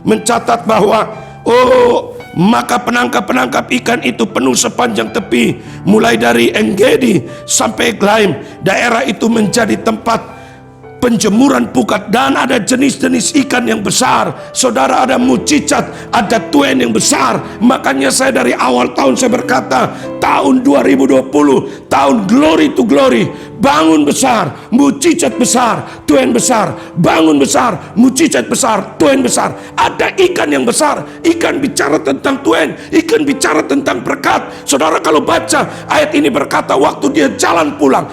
mencatat bahwa maka penangkap-penangkap ikan itu penuh sepanjang tepi, mulai dari Enggedi sampai Eglaim. Daerah itu menjadi tempat penjemuran pukat, dan ada jenis-jenis ikan yang besar. Saudara, ada mukjizat, ada tuen yang besar. Makanya saya dari awal tahun saya berkata, tahun 2020 tahun glory to glory. Bangun besar, mukjizat besar, tuen besar. Bangun besar, mukjizat besar, tuen besar. Ada ikan yang besar. Ikan bicara tentang tuen, ikan bicara tentang berkat. Saudara, kalau baca ayat ini berkata, waktu dia jalan pulang,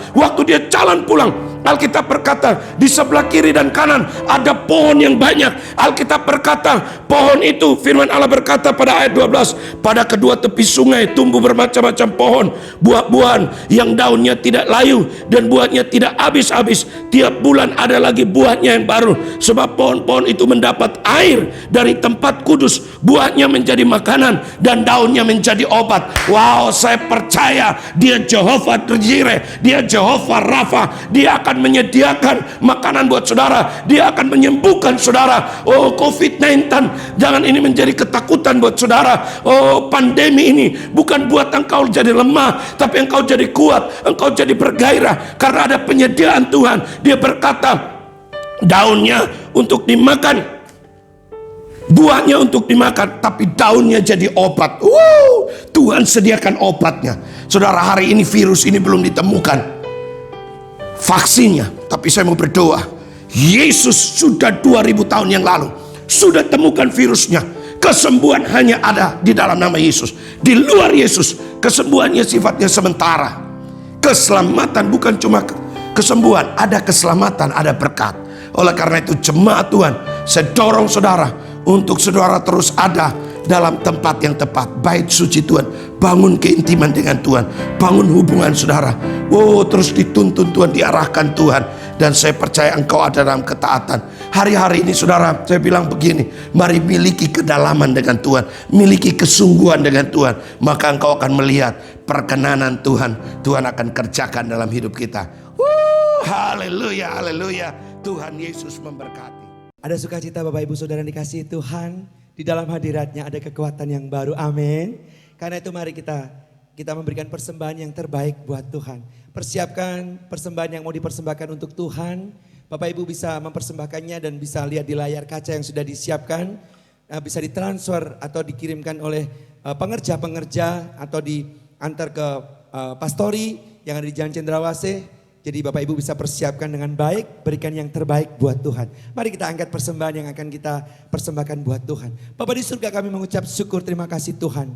Alkitab berkata di sebelah kiri dan kanan ada pohon yang banyak. Alkitab berkata pohon itu, firman Allah berkata pada ayat 12, pada kedua tepi sungai tumbuh bermacam-macam pohon, buah-buahan yang daunnya tidak layu dan buahnya tidak habis-habis. Tiap bulan ada lagi buahnya yang baru, sebab pohon-pohon itu mendapat air dari tempat kudus. Buahnya menjadi makanan dan daunnya menjadi obat. Wow, saya percaya dia Jehovah Jireh, dia Jehovah Rafa. Dia akan menyediakan makanan buat saudara, dia akan menyembuhkan saudara. COVID-19, jangan ini menjadi ketakutan buat saudara. Pandemi ini bukan buat engkau jadi lemah, tapi engkau jadi kuat, engkau jadi bergairah karena ada penyediaan Tuhan. Dia berkata daunnya untuk dimakan, buahnya untuk dimakan, tapi daunnya jadi obat. Tuhan sediakan obatnya. Saudara, hari ini virus ini belum ditemukan vaksinnya, tapi saya mau berdoa, Yesus sudah 2000 tahun yang lalu sudah temukan virusnya. Kesembuhan hanya ada di dalam nama Yesus. Di luar Yesus, kesembuhannya sifatnya sementara. Keselamatan bukan cuma kesembuhan, ada keselamatan, ada berkat. Oleh karena itu jemaat Tuhan, saya dorong saudara untuk saudara terus ada dalam tempat yang tepat, bait suci Tuhan. Bangun keintiman dengan Tuhan, bangun hubungan saudara. Terus dituntun Tuhan, diarahkan Tuhan. Dan saya percaya engkau ada dalam ketaatan. Hari-hari ini saudara, saya bilang begini, mari miliki kedalaman dengan Tuhan, miliki kesungguhan dengan Tuhan, maka engkau akan melihat perkenanan Tuhan. Tuhan akan kerjakan dalam hidup kita. Haleluya, haleluya. Tuhan Yesus memberkati. Ada sukacita Bapak Ibu Saudara yang dikasihi Tuhan. Di dalam hadiratnya ada kekuatan yang baru, amin. Karena itu mari kita memberikan persembahan yang terbaik buat Tuhan. Persiapkan persembahan yang mau dipersembahkan untuk Tuhan. Bapak Ibu bisa mempersembahkannya dan bisa lihat di layar kaca yang sudah disiapkan. Bisa ditransfer atau dikirimkan oleh pengerja-pengerja atau diantar ke pastori yang ada di Jalan Cendrawasih. Jadi Bapak Ibu bisa persiapkan dengan baik, berikan yang terbaik buat Tuhan. Mari kita angkat persembahan yang akan kita persembahkan buat Tuhan. Bapa di surga, kami mengucap syukur, terima kasih Tuhan.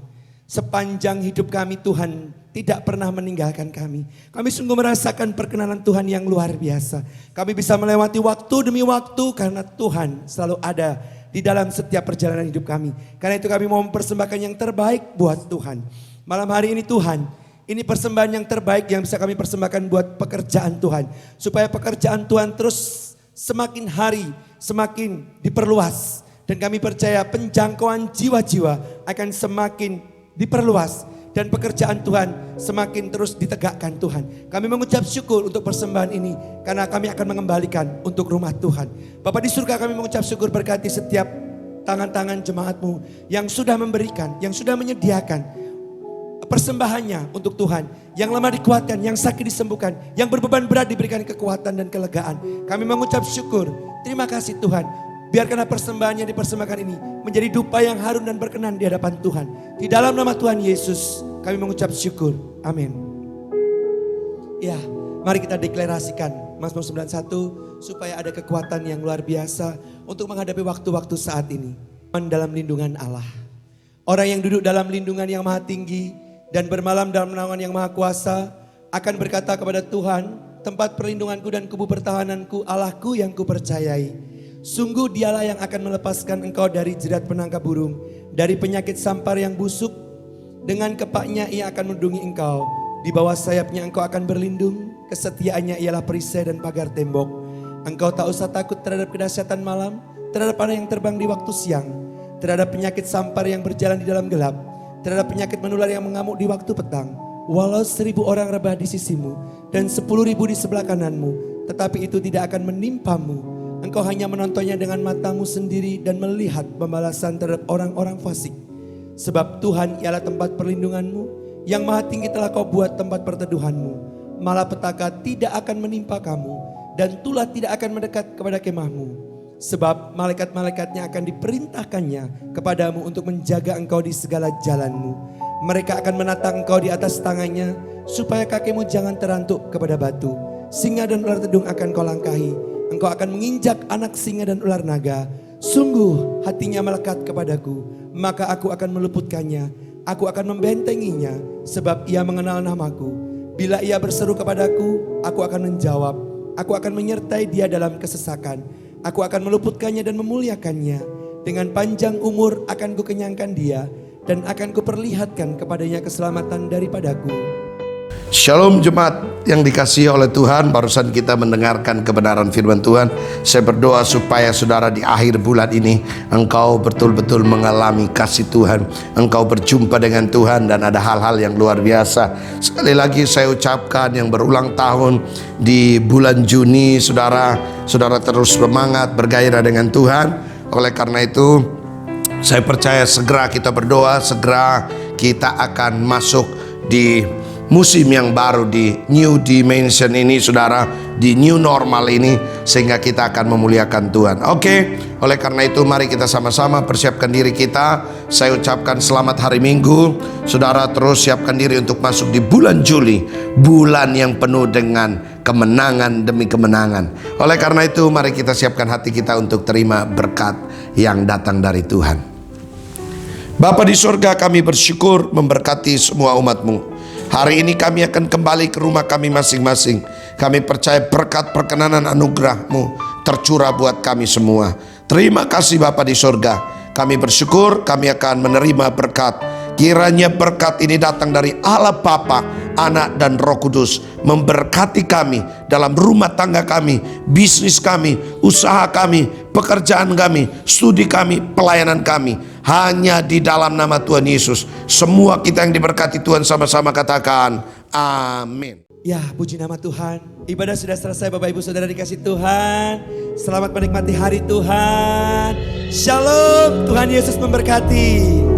Sepanjang hidup kami Tuhan tidak pernah meninggalkan kami. Kami sungguh merasakan perkenanan Tuhan yang luar biasa. Kami bisa melewati waktu demi waktu karena Tuhan selalu ada di dalam setiap perjalanan hidup kami. Karena itu kami mau mempersembahkan yang terbaik buat Tuhan. Malam hari ini Tuhan, ini persembahan yang terbaik yang bisa kami persembahkan buat pekerjaan Tuhan. Supaya pekerjaan Tuhan terus semakin hari semakin diperluas. Dan kami percaya penjangkauan jiwa-jiwa akan semakin diperluas. Dan pekerjaan Tuhan semakin terus ditegakkan Tuhan. Kami mengucap syukur untuk persembahan ini. Karena kami akan mengembalikan untuk rumah Tuhan. Bapa di surga, kami mengucap syukur, berkati setiap tangan-tangan jemaat-Mu yang sudah memberikan, yang sudah menyediakan persembahannya untuk Tuhan. Yang lemah dikuatkan, yang sakit disembuhkan, yang berbeban berat diberikan kekuatan dan kelegaan. Kami mengucap syukur, terima kasih Tuhan. Biarkanlah persembahan yang dipersembahkan ini menjadi dupa yang harum dan berkenan di hadapan Tuhan. Di dalam nama Tuhan Yesus kami mengucap syukur, amin. Ya, mari kita deklarasikan Mazmur 91 supaya ada kekuatan yang luar biasa untuk menghadapi waktu-waktu saat ini. Dalam lindungan Allah. Orang yang duduk dalam lindungan yang maha tinggi dan bermalam dalam naungan yang maha kuasa akan berkata kepada Tuhan, tempat perlindunganku dan kubu pertahananku, Allahku yang kupercayai. Sungguh dialah yang akan melepaskan engkau dari jerat penangkap burung, dari penyakit sampar yang busuk. Dengan kepaknya ia akan melindungi engkau, Di bawah sayapnya engkau akan berlindung, kesetiaannya ialah perisai dan pagar tembok. Engkau tak usah takut terhadap kedahsyatan malam, terhadap panah yang terbang di waktu siang, terhadap penyakit sampar yang berjalan di dalam gelap, terhadap penyakit menular yang mengamuk di waktu petang. Walau 1000 orang rebah di sisimu dan 10.000 di sebelah kananmu, tetapi itu tidak akan menimpamu. Engkau hanya menontonnya dengan matamu sendiri dan melihat pembalasan terhadap orang-orang fasik. Sebab Tuhan ialah tempat perlindunganmu, yang maha tinggi telah kau buat tempat perteduhanmu. Malapetaka tidak akan menimpa kamu, dan tulah tidak akan mendekat kepada kemahmu. Sebab malaikat-malaikatnya akan diperintahkannya kepadamu untuk menjaga engkau di segala jalanmu. Mereka akan menatang engkau di atas tangannya, supaya kakimu jangan terantuk kepada batu. Singa dan ular tedung akan kau langkahi. Engkau akan menginjak anak singa dan ular naga. Sungguh hatinya melekat kepadaku, maka aku akan meluputkannya. Aku akan membentenginya, sebab ia mengenal namaku. Bila ia berseru kepadaku, aku akan menjawab. Aku akan menyertai dia dalam kesesakan. Aku akan meluputkannya dan memuliakannya. Dengan panjang umur akan kukenyangkan dia, dan akan kuperlihatkan kepadanya keselamatan daripadaku. Shalom jemaat yang dikasihi oleh Tuhan. Barusan kita mendengarkan kebenaran firman Tuhan. Saya berdoa supaya saudara di akhir bulan ini engkau betul-betul mengalami kasih Tuhan. Engkau berjumpa dengan Tuhan dan ada hal-hal yang luar biasa. Sekali lagi saya ucapkan yang berulang tahun di bulan Juni, saudara terus semangat bergairah dengan Tuhan. Oleh karena itu saya percaya segera kita berdoa, segera kita akan masuk di musim yang baru, di new dimension ini saudara, di new normal ini, sehingga kita akan memuliakan Tuhan. Oke, oleh karena itu mari kita sama-sama persiapkan diri kita. Saya ucapkan selamat hari Minggu. Saudara terus siapkan diri untuk masuk di bulan Juli, bulan yang penuh dengan kemenangan demi kemenangan. Oleh karena itu mari kita siapkan hati kita untuk terima berkat yang datang dari Tuhan. Bapa di surga, kami bersyukur memberkati semua umat-Mu. Hari ini kami akan kembali ke rumah kami masing-masing. Kami percaya berkat perkenanan anugerah-Mu tercurah buat kami semua. Terima kasih Bapa di surga. Kami bersyukur kami akan menerima berkat. Kiranya berkat ini datang dari Allah Bapa, Anak dan Roh Kudus, memberkati kami dalam rumah tangga kami, bisnis kami, usaha kami, pekerjaan kami, studi kami, pelayanan kami. Hanya di dalam nama Tuhan Yesus. Semua kita yang diberkati Tuhan sama-sama katakan amin. Ya, puji nama Tuhan. Ibadah sudah selesai Bapak Ibu Saudara dikasih Tuhan. Selamat menikmati hari Tuhan. Shalom, Tuhan Yesus memberkati.